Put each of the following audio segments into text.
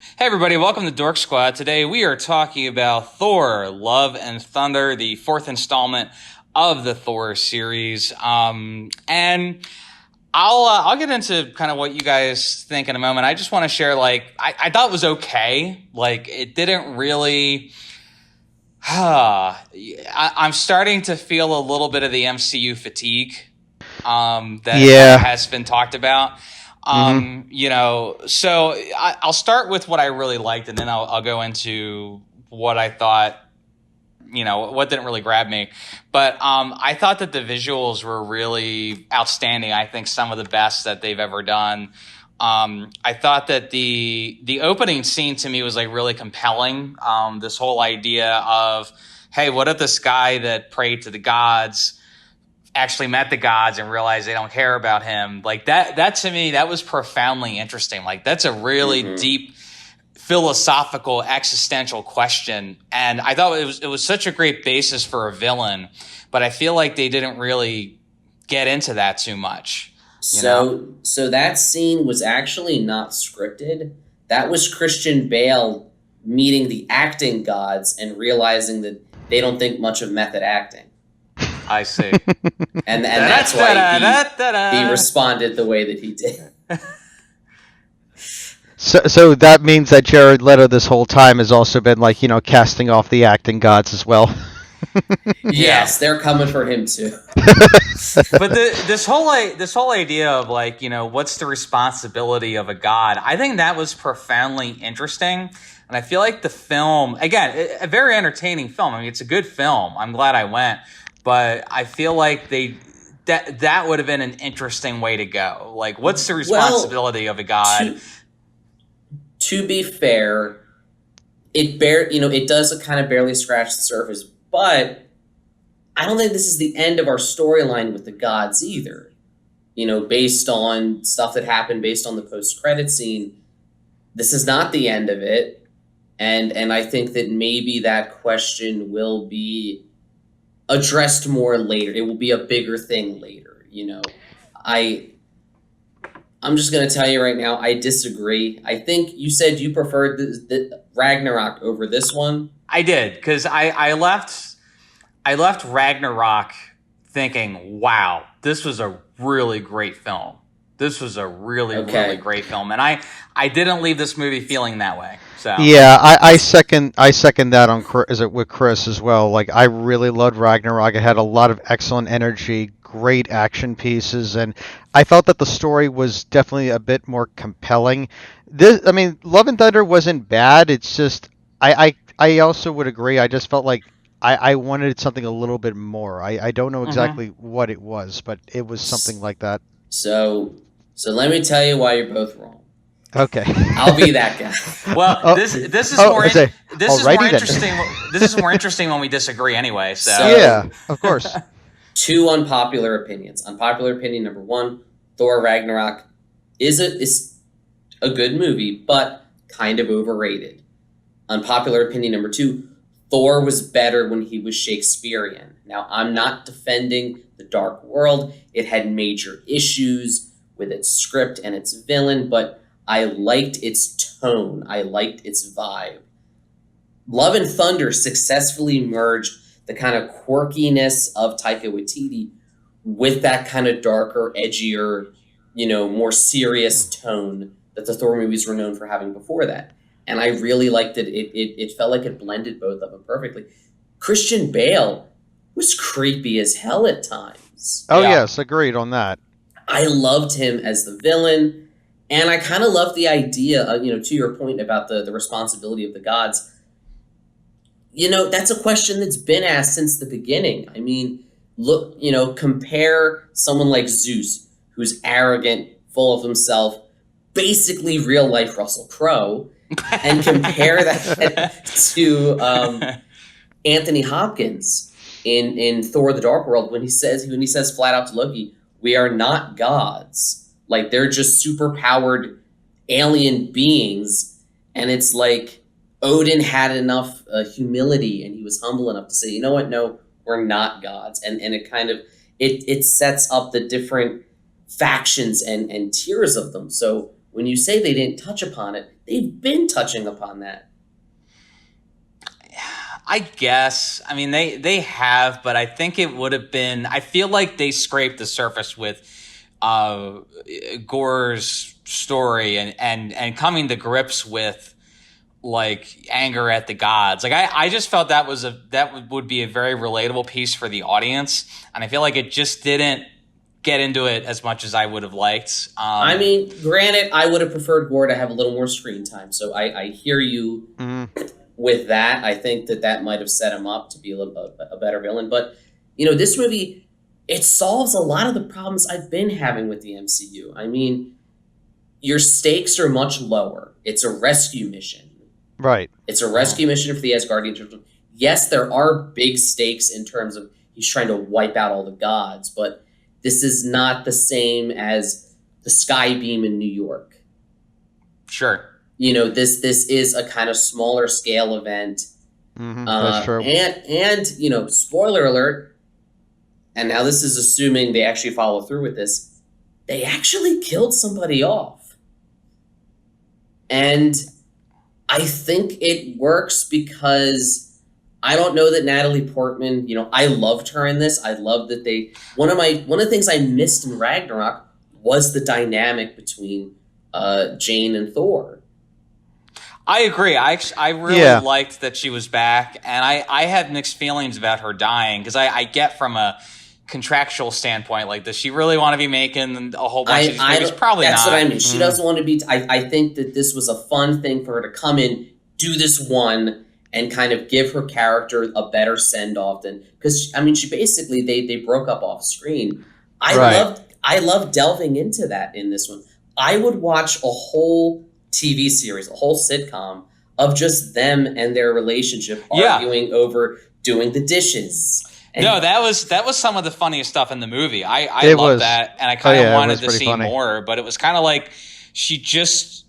Hey everybody, welcome to Dork Squad. Today we are talking about Thor Love and Thunder, the fourth installment of the Thor series. And I'll get into kind of what you guys think in a moment. I just want to share, I thought it was okay. Like, it didn't really. I'm starting to feel a little bit of the MCU fatigue that kind of Yeah. has been talked about. hmm So I'll start with what I really liked, and then I'll go into what I thought, what didn't really grab me. But I thought that the visuals were really outstanding. I think some of the best that they've ever done. I thought that the opening scene to me was like really compelling. This whole idea of, hey, what if this guy that prayed to the gods actually met the gods and realized they don't care about him? Like that to me, that was profoundly interesting. Like, that's a really Mm-hmm. deep philosophical existential question, and I thought it was such a great basis for a villain, but I feel like they didn't really get into that too much, you know. So that scene was actually not scripted. That was Christian Bale meeting the acting gods and realizing that they don't think much of method acting, I see. and that's why he Da-da-da-da-da. responded the way that he did. So that means that Jared Leto this whole time has also been like, casting off the acting gods as well. Yeah. Yes, they're coming for him too. But this whole idea of, like, what's the responsibility of a god? I think that was profoundly interesting, and I feel like the film, again, a very entertaining film. I mean, it's a good film. I'm glad I went, but I feel like that would have been an interesting way to go. Like, what's the Well, responsibility of a god? to to be fair, it does kind of barely scratch the surface, but I don't think this is the end of our storyline with the gods either. Based on stuff that happened, based on the post-credit scene, this is not the end of it. And I think that maybe that question will be addressed more later. It will be a bigger thing later. I I'm just gonna tell you right now, I disagree. I think you said you preferred the Ragnarok over this one. I did, because I left Ragnarok thinking, wow, this was a really great film. This was a really, really Okay. great film. And I didn't leave this movie feeling that way. So, Yeah, I second that on is it with Chris as well. Like, I really loved Ragnarok. It had a lot of excellent energy, great action pieces, and I felt that the story was definitely a bit more compelling. I mean, Love and Thunder wasn't bad. It's just I also would agree. I just felt like I wanted something a little bit more. I don't know mhm. exactly what it was, but it was something like that. So so let me tell you why you're both wrong. Okay. I'll be that guy. Well, oh, this is oh, more I say, this is more alrighty then. interesting. This is more interesting when we disagree anyway. So, Yeah, So of course. two unpopular opinions. Unpopular opinion number one: Thor Ragnarok is a good movie, but kind of overrated. Unpopular opinion number two: Thor was better when he was Shakespearean. Now, I'm not defending The Dark World. It had major issues with its script and its villain, but I liked its tone. I liked its vibe. Love and Thunder successfully merged the kind of quirkiness of Taika Waititi with that kind of darker, edgier, more serious tone that the Thor movies were known for having before that. And I really liked it. It felt like it blended both of them perfectly. Christian Bale was creepy as hell at times. Oh yeah. yes, agreed on that. I loved him as the villain, and I kind of loved the idea, to your point about the responsibility of the gods. That's a question that's been asked since the beginning. I mean, look, compare someone like Zeus, who's arrogant, full of himself, basically real life Russell Crowe, and compare that to Anthony Hopkins in Thor: The Dark World when he says flat out to Loki, "We are not gods. Like, they're just super powered alien beings," and it's like Odin had enough humility and he was humble enough to say, "You know what? No, we're not gods," and it kind of it sets up the different factions and tiers of them. So when you say they didn't touch upon it, they've been touching upon that. I guess. I mean, they have, but I think it would have been. I feel like they scraped the surface with Gore's story and coming to grips with like anger at the gods. Like I just felt that would be a very relatable piece for the audience, and I feel like it just didn't get into it as much as I would have liked. I mean, granted, I would have preferred Gore to have a little more screen time, so I hear you with that. I think that might have set him up to be a better villain. But, this movie, it solves a lot of the problems I've been having with the MCU. I mean, your stakes are much lower. It's a rescue mission. Right. It's a rescue mission for the Asgardians. Yes, there are big stakes in terms of he's trying to wipe out all the gods, but this is not the same as the Sky Beam in New York. Sure. This is a kind of smaller scale event. That's true. And spoiler alert, and now this is assuming they actually follow through with this, they actually killed somebody off. And I think it works because I don't know that Natalie Portman, I loved her in this. I love that one of the things I missed in Ragnarok was the dynamic between Jane and Thor. I agree. I really liked that she was back, and I had mixed feelings about her dying, because I get from a contractual standpoint, like, does she really want to be making a whole bunch of these movies? Probably that's not. That's what I mean. She doesn't want to be. I think that this was a fun thing for her to come in, do this one, and kind of give her character a better send-off than, because she basically they broke up off screen. I loved delving into that in this one. I would watch a whole TV series, a whole sitcom of just them and their relationship arguing over doing the dishes. And that was some of the funniest stuff in the movie. I love that, and I kind of wanted to see more, but it was kind of like she just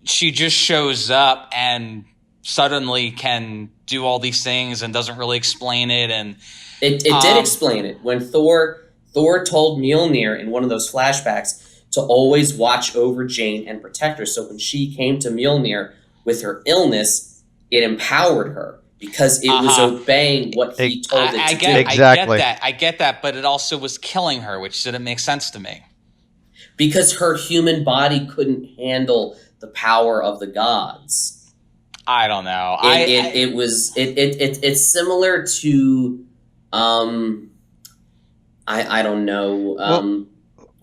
shows up and suddenly can do all these things and doesn't really explain it. And it did explain it when Thor told Mjolnir in one of those flashbacks to always watch over Jane and protect her. So when she came to Mjolnir with her illness, it empowered her because it was obeying what he told it to do. Exactly. I get that, but it also was killing her, which didn't make sense to me. Because her human body couldn't handle the power of the gods. I don't know. It's similar to I don't know.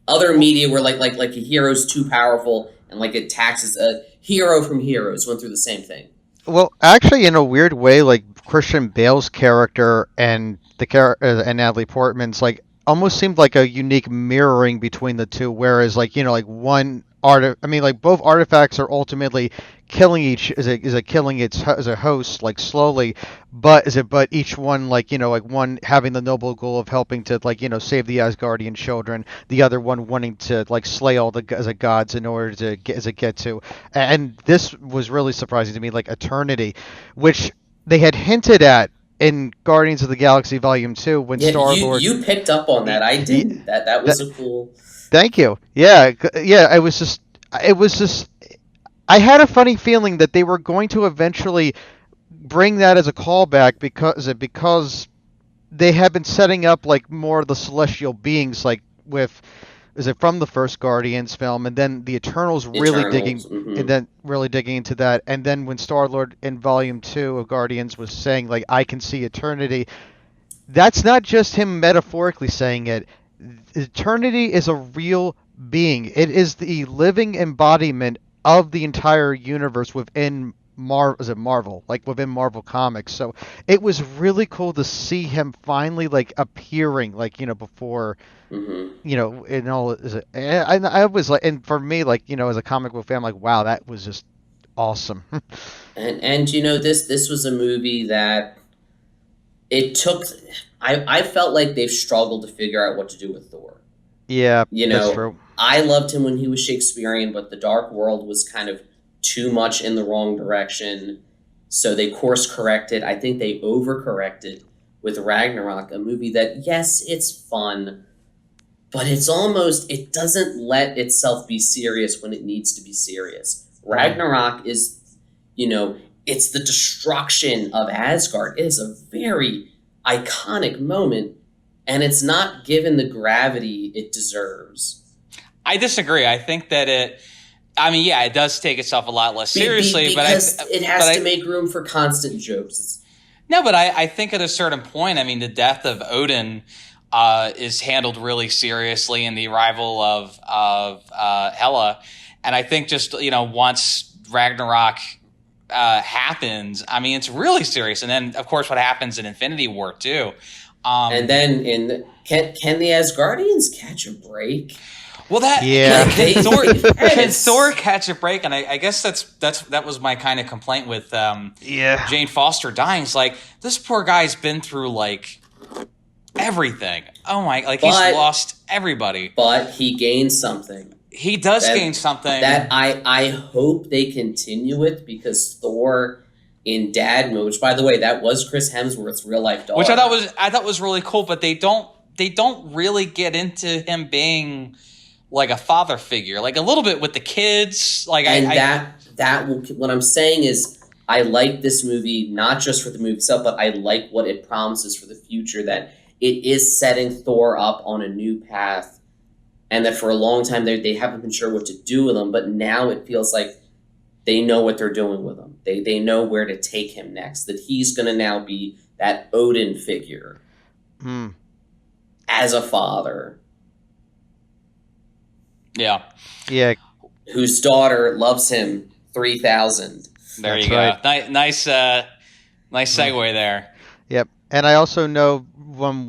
Other media where like a hero's too powerful and like it taxes a hero from Heroes went through the same thing. Well, actually, in a weird way, like Christian Bale's character and and Natalie Portman's almost seemed like a unique mirroring between the two. Whereas both artifacts are ultimately killing killing its as a host slowly, but each one one having the noble goal of helping to save the Asgardian children, the other one wanting to slay all the gods in order to get to, and this was really surprising to me, eternity, which they had hinted at in Guardians of the Galaxy Volume 2 when Star-Lord... You picked up on that. I didn't. That was a cool... Thank you. Yeah, it was just... I had a funny feeling that they were going to eventually bring that as a callback because they had been setting up more of the celestial beings from the first Guardians film, and then the Eternals really digging into that, and then when Star-Lord in Volume 2 of Guardians was saying I can see eternity, that's not just him metaphorically saying it. Eternity is a real being. It is the living embodiment of the entire universe within Marvel, within Marvel Comics. So it was really cool to see him finally appearing, before, in all. I was and for me, as a comic book fan, wow, that was just awesome. and this was a movie that it took. I felt like they've struggled to figure out what to do with Thor. Yeah, that's true. I loved him when he was Shakespearean, but the Dark World was kind of too much in the wrong direction. So they course corrected. I think they overcorrected with Ragnarok, a movie that, yes, it's fun, but it doesn't let itself be serious when it needs to be serious. Ragnarok is, it's the destruction of Asgard. It is a very iconic moment, and it's not given the gravity it deserves. I disagree. I think that it does take itself a lot less seriously, because it has to make room for constant jokes. No, but I think at a certain point, the death of Odin is handled really seriously in the arrival of Hela, and I think just once Ragnarok happens, it's really serious. And then of course what happens in Infinity War too. And then can the Asgardians catch a break? Well, can Thor catch a break? And I guess that was my kind of complaint with Jane Foster dying. It's like, this poor guy's been through like everything. Oh my! He's lost everybody. But he gained something. He does gain something that I hope they continue with, because Thor in dad mode, which by the way, that was Chris Hemsworth's real life daughter, which I thought was really cool. But they don't really get into him being like a father figure, like a little bit with the kids. What I'm saying is, I like this movie not just for the movie itself, but I like what it promises for the future. That it is setting Thor up on a new path, and that for a long time they haven't been sure what to do with him, but now it feels like they know what they're doing with him. They know where to take him next. That he's going to now be that Odin figure as a father. Yeah. Whose daughter loves him 3,000. There you go. Right. Nice segue there. Yep. And I also know when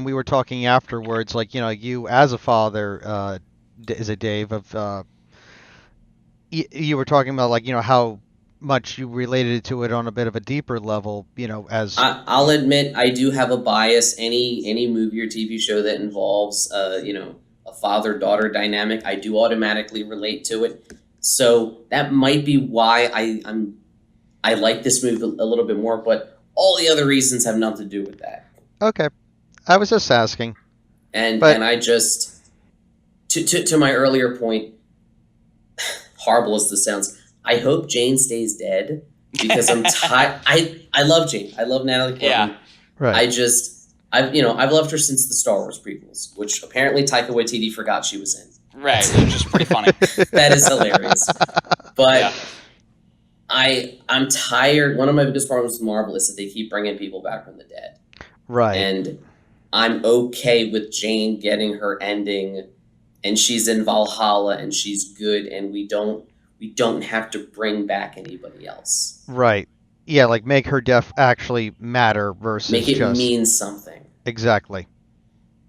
we were talking afterwards, like, you as a father, is it Dave, of you were talking about, like, how much you related to it on a bit of a deeper level, as I'll admit I do have a bias. Any movie or TV show that involves a father-daughter dynamic, I do automatically relate to it. So that might be why I like this movie a little bit more, but all the other reasons have nothing to do with that. Okay. I was just asking. And I just to my earlier point, horrible as this sounds, I hope Jane stays dead, because I'm tired. I love Jane. I love Natalie Portman. Yeah. Right. I've loved her since the Star Wars prequels, which apparently Taika Waititi forgot she was in. Right, which is pretty funny. That is hilarious. But I'm tired. One of my biggest problems with Marvel is that they keep bringing people back from the dead. Right. And I'm okay with Jane getting her ending, and she's in Valhalla and she's good, and we don't have to bring back anybody else. Right. Yeah, like make her death actually matter versus make it just mean something. Exactly.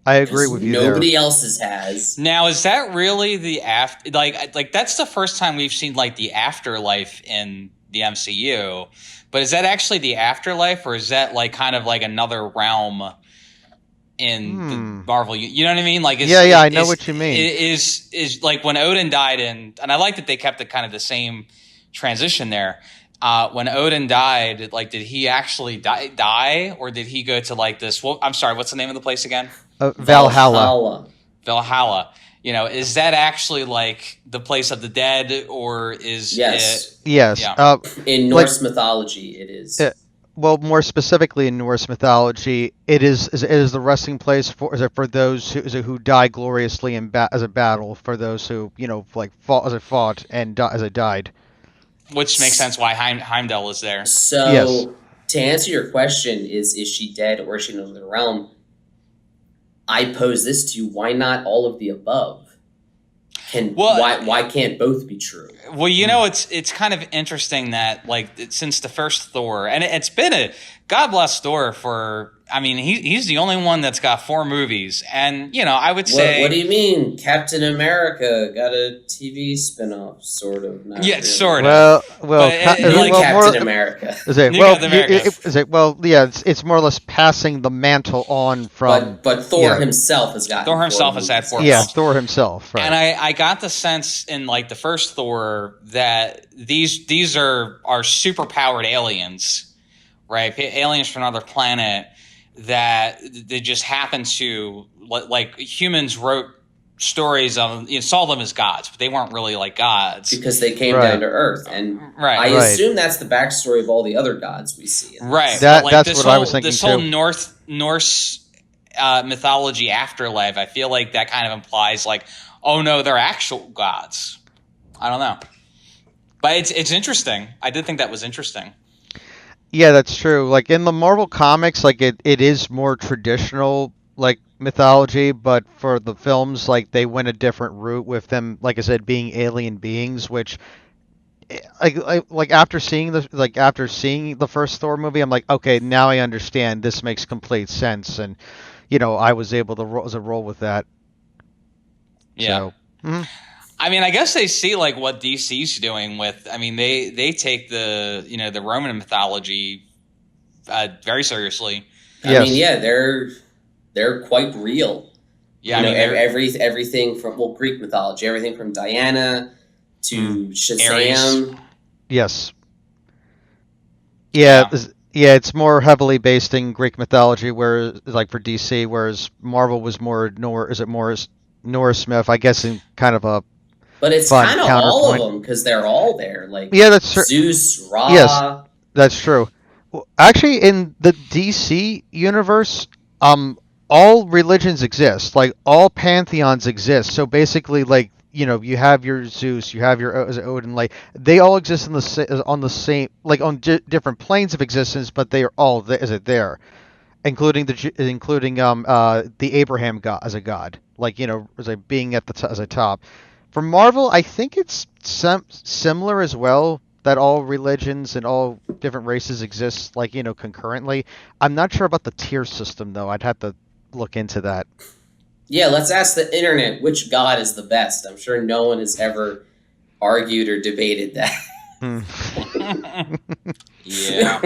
I agree with you. Nobody else's has. Now, is that really the after? Like that's the first time we've seen like the afterlife in the MCU. But is that actually the afterlife, or is that like kind of like another realm in the Marvel? You know what I mean? Like, I know what you mean. Is like when Odin died, and I like that they kept it kind of the same transition there. When Odin died, like, did he actually die, or did he go to like this? Well, I'm sorry, what's the name of the place again? Valhalla. Valhalla. Is that actually like the place of the dead, or is yes? Yes. Yeah. In Norse mythology, it is. Well, more specifically in Norse mythology, it is the resting place for those who die gloriously as a battle, for those who fought and as it died. Which makes sense why Heimdall is there. So, yes. To answer your question, is she dead or is she in another realm? I pose this to you: why not all of the above? Why can't both be true? Well, it's kind of interesting that since the first Thor, and it's been God bless Thor for. He's the only one that's got 4 movies, and I would say. What do you mean? Captain America got a TV spinoff, sort of. Not yeah, really. Sort of. Captain America. It's more or less passing the mantle on from. But Thor himself has got. Thor himself has had 4. Yeah, Thor himself. Right. And I got the sense in like the first Thor that these are super powered aliens, right? Aliens from another planet. that they just happened to, like, humans wrote stories of, saw them as gods, but they weren't really like gods because they came Right. down to Earth, and Right. I Right. assume that's the backstory of all the other gods we see. In Right. this. That- But, like, that's this what whole I was thinking, this whole too. Norse mythology afterlife, I feel like that kind of implies, like, oh no, they're actual gods. I don't know, but it's interesting. I did think that was interesting. Yeah, that's true. Like in the Marvel comics, like it is more traditional like mythology, but for the films, like they went a different route with them, like I said, being alien beings, which like after seeing the first Thor movie, I'm like, okay, now I understand. This makes complete sense, and I was able to roll with that. Yeah. So, mhm. I mean, I guess they see, like, what DC's doing with. I mean, they take the the Roman mythology very seriously. I mean, Yes. yeah, they're quite real. Yeah, I mean, everything from Greek mythology, everything from Diana to Shazam. Ares. Yes. Yeah. Yeah, it's more heavily based in Greek mythology, whereas like for DC, whereas Marvel was more Norse myth, I guess, in kind of a But it's fun kind of all of counterpoint. them because they're all there, like Yeah, that's true. Zeus, Yes, Ra. that's true. Well, actually, in the DC universe, all religions exist. Like all pantheons exist. So basically, like you have your Zeus, you have your Odin. Like they all exist on the same, like on different planes of existence, but they are all there, including the Abraham god as a god, like as a being at as a top. For Marvel, I think it's similar as well, that all religions and all different races exist, like concurrently. I'm not sure about the tier system though. I'd have to look into that. Yeah, let's ask the internet which god is the best. I'm sure no one has ever argued or debated that. Hmm. Yeah.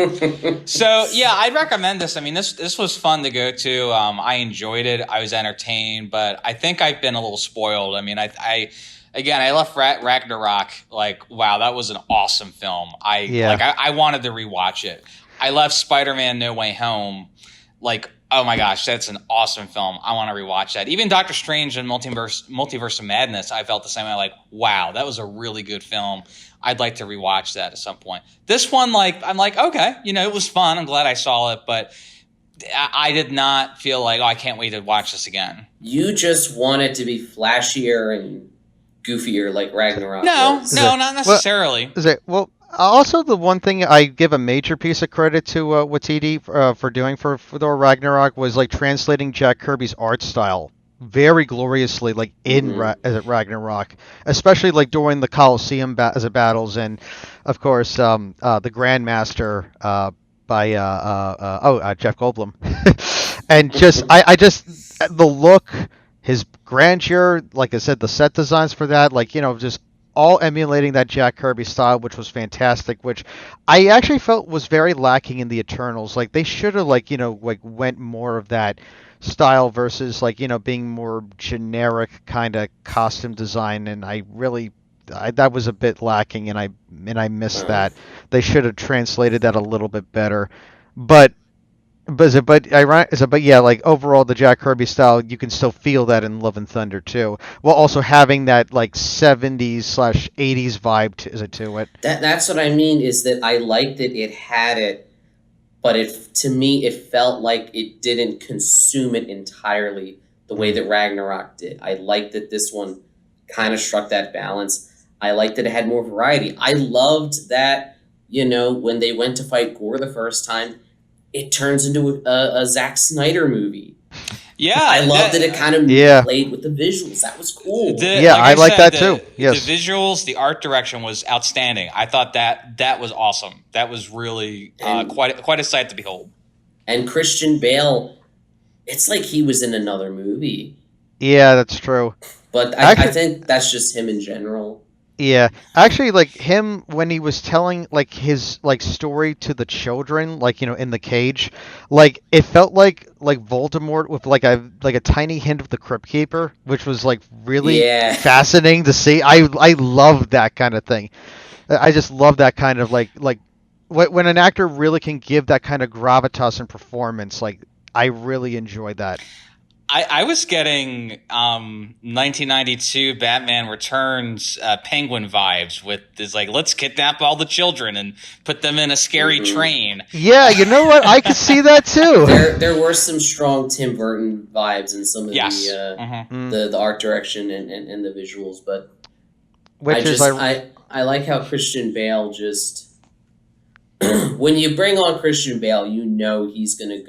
So yeah, I'd recommend this. I mean, this was fun to go to. I enjoyed it. I was entertained, but I think I've been a little spoiled. I mean, I left Ragnarok like, wow, that was an awesome film. I wanted to rewatch it. I left Spider-Man No Way Home like, oh my gosh, that's an awesome film. I want to rewatch that. Even Doctor Strange and Multiverse of Madness, I felt the same way. Like, wow, that was a really good film. I'd like to rewatch that at some point. This one, like, I'm like, okay, it was fun. I'm glad I saw it, but I did not feel like, oh, I can't wait to watch this again. You just want it to be flashier and goofier like Ragnarok. No, was. not necessarily. Well, also the one thing I give a major piece of credit to Watiti for doing for Thor Ragnarok was like translating Jack Kirby's art style very gloriously, like in Ragnarok, especially like during the Colosseum battles, and of course the Grandmaster by Jeff Goldblum, and just I just the look, his grandeur, like I said, the set designs for that, like just all emulating that Jack Kirby style, which was fantastic, which I actually felt was very lacking in the Eternals. Like they should have went more of that style versus being more generic kind of costume design, and that was a bit lacking, and I missed that. They should have translated that a little bit better. But yeah, like overall the Jack Kirby style, you can still feel that in Love and Thunder too, while also having that like 70s/80s vibe to it. That's what I mean, is that I liked it. It had it, but to me it felt like it didn't consume it entirely the way that Ragnarok did. I liked that this one kind of struck that balance. I liked that it had more variety. I loved that, when they went to fight Gore the first time, it turns into a Zack Snyder movie. Yeah, I love that it kind of played with the visuals. That was cool. I like that too. Yes, the visuals, the art direction was outstanding. I thought that was awesome. That was really quite a sight to behold. And Christian Bale, it's like he was in another movie. Yeah, that's true. But I think that's just him in general. Yeah, actually, like him when he was telling like his story to the children, in the cage, like it felt like Voldemort with like a tiny hint of the Crypt Keeper, which was like really fascinating to see. I love that kind of thing. I just love that kind of like when an actor really can give that kind of gravitas and performance. Like I really enjoyed that. I was getting 1992 Batman Returns Penguin vibes with this, like, let's kidnap all the children and put them in a scary train. Yeah, you know what? I could see that too. There were some strong Tim Burton vibes in some of the art direction and the visuals, but I like how Christian Bale just when you bring on Christian Bale, you know he's gonna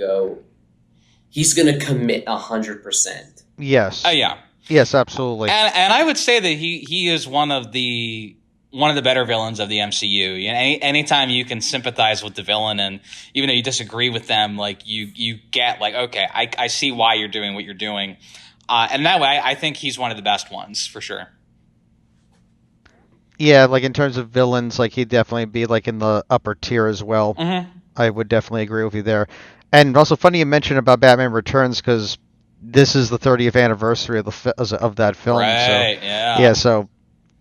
commit 100%. Yes. Oh yeah. Yes, absolutely. And I would say that he is one of the better villains of the MCU. Anytime you can sympathize with the villain, and even though you disagree with them, like you get like, okay, I see why you're doing what you're doing, and that way I think he's one of the best ones for sure. Yeah, like in terms of villains, like he'd definitely be like in the upper tier as well. Mm-hmm. I would definitely agree with you there. And also funny you mentioned about Batman Returns because this is the 30th anniversary of that film. Right. So, yeah. So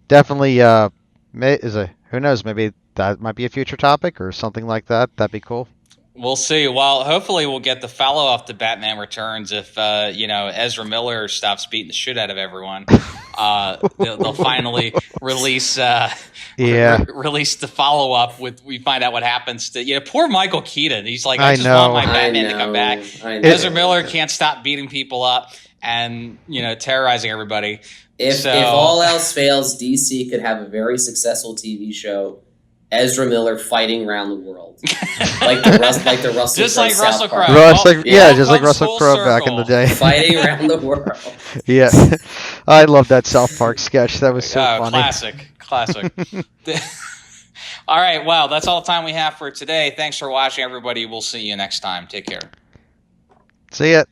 definitely. Who knows? Maybe that might be a future topic or something like that. That'd be cool. We'll see. Well, hopefully we'll get the follow-up to Batman Returns if Ezra Miller stops beating the shit out of everyone. They'll finally release release the follow-up with we find out what happens to poor Michael Keaton. He's like, I just want my Batman to come back. Ezra Miller can't stop beating people up and terrorizing everybody. If all else fails, DC could have a very successful TV show. Ezra Miller fighting around the world, like the Russell just Crowe like Russell Crowe. Just like Russell Crowe back in the day, fighting around the world. Yeah, I love that South Park sketch. That was so funny. Classic. All right, well, that's all the time we have for today. Thanks for watching, everybody. We'll see you next time. Take care. See ya.